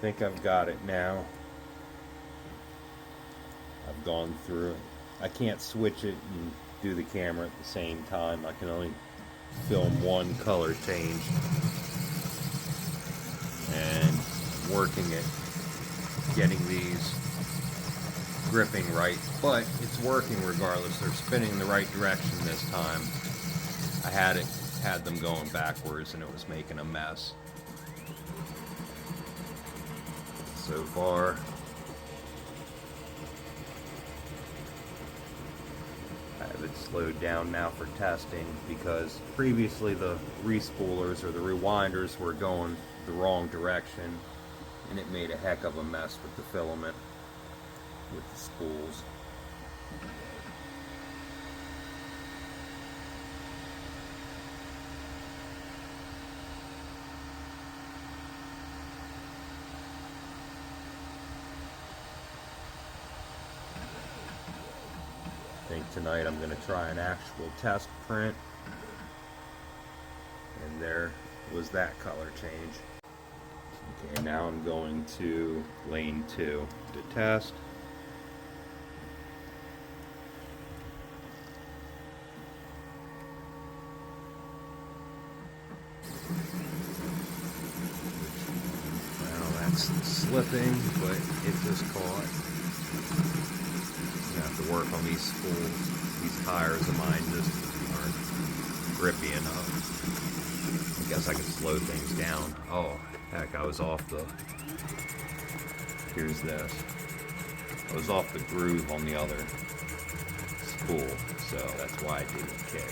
think I've got it now. I've gone through it. I can't switch it and do the camera at the same time. I can only film one color change. And working it, getting these gripping right, but it's working regardless. They're spinning the right direction this time. I had them going backwards and it was making a mess. So far, I have it slowed down now for testing because previously the respoolers or the rewinders were going the wrong direction and it made a heck of a mess with the filament, with the spools. I think tonight I'm going to try an actual test print, and there was that color change. Okay, now I'm going to lane 2 to test. Now that's slipping, but it just caught. I have to work on these spools. These tires of mine just aren't grippy enough. I guess I could slow things down. Oh, heck, I was off the... Here's this. I was off the groove on the other spool, so that's why I didn't kick.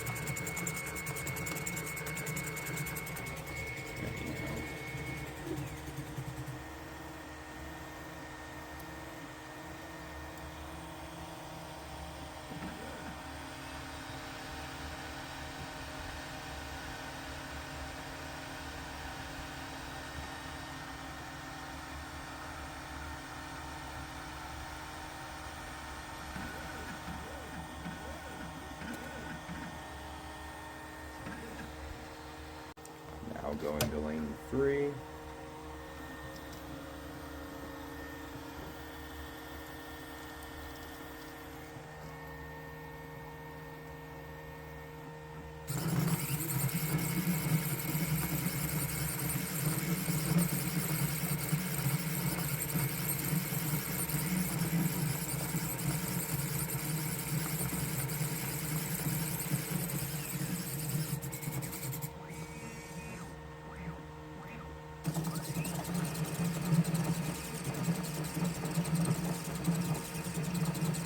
Now going to lane 3.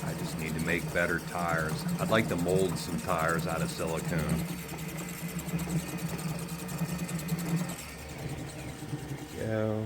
I just need to make better tires. I'd like to mold some tires out of silicone. There we go.